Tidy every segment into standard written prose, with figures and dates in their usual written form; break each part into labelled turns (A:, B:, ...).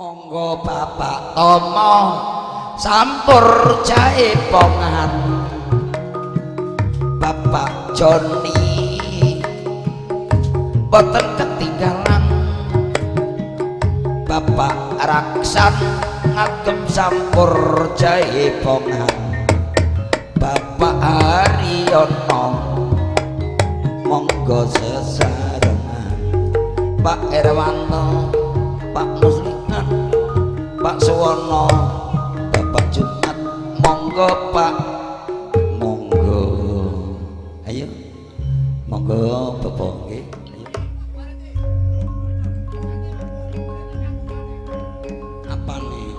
A: Monggo Bapak Tomo sampur jahe pongan Bapak Joni boten ketinggalan Bapak Raksan ngagem sampur jahe pongan Bapak Haryono monggo sesarengan Pak Erwanto Pak Musliman Pak Suwono Bapak Jumat monggo Pak monggo ayo monggo Bapak nggih apa nih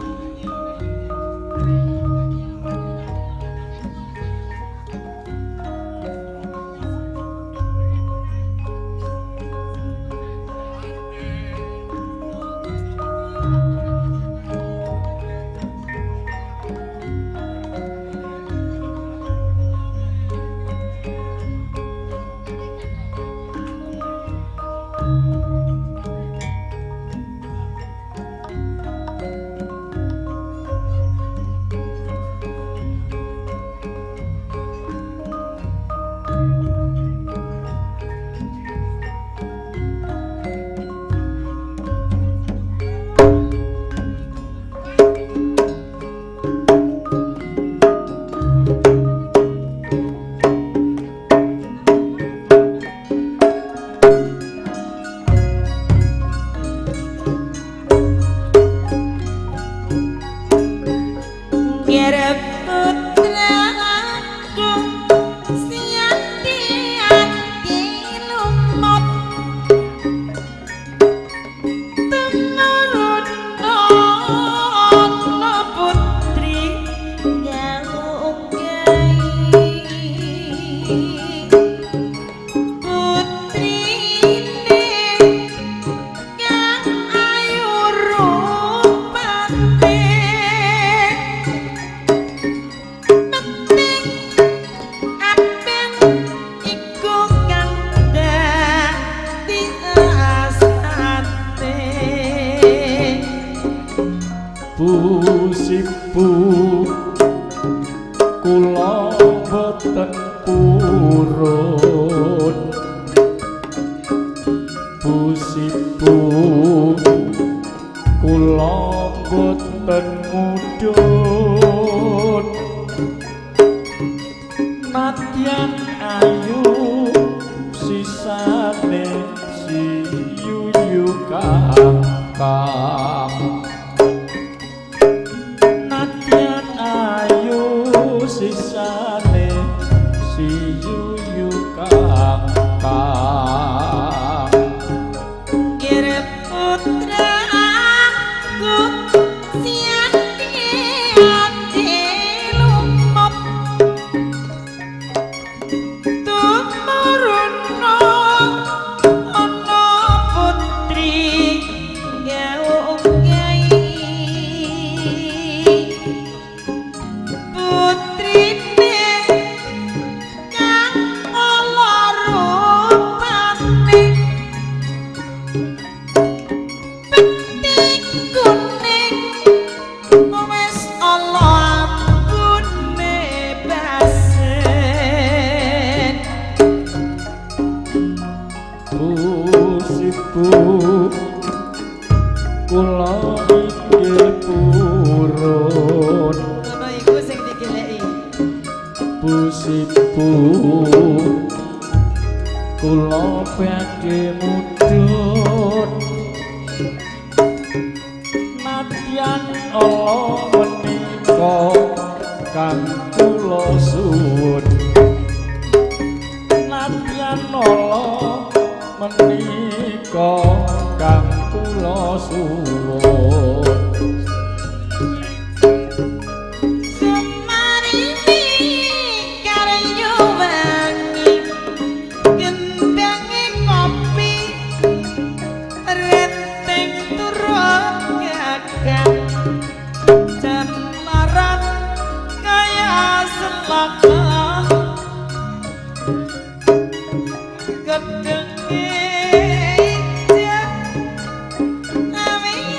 B: Gedenge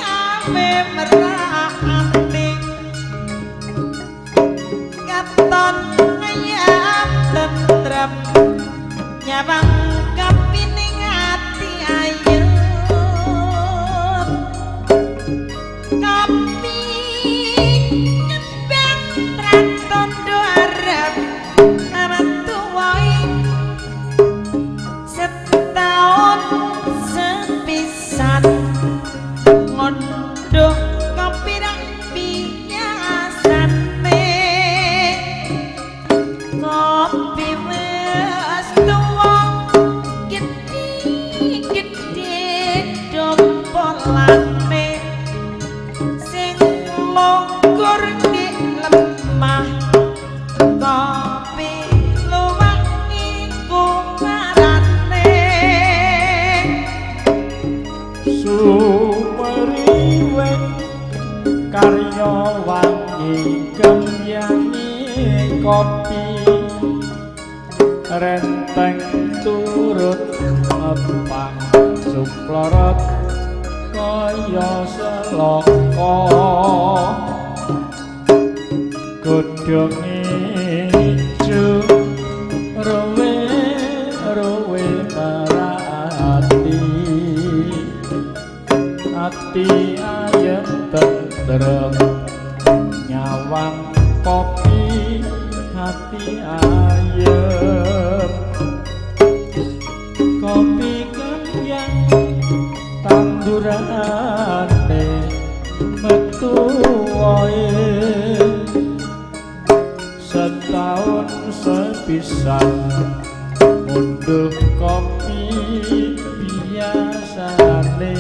B: ame merati katon ayam tentrem nyawang kapining ati ayu kopi nyembang tratondo arep amat tuwoi setahun sepisan ngondoh kopi rapi biasane kopi wes tuwa gede-gede dompolane sing longgur di lemah kopi luwak iku marane
C: sumeriweng karya wangi kemyangi kopi renteng turut ngepang suplorot kaya seloko godhong ijo rowe marati ati ayem tentrem nyawang kopi hati ayem kopi kembang tandurane metu wae setahun sepisan munduh kopi biasane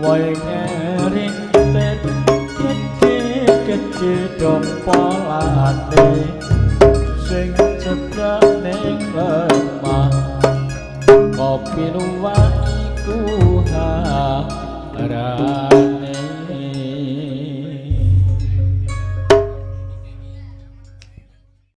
C: wae ngerintet gede dompolane sing cedhak ning lemah kopi luwak iku harap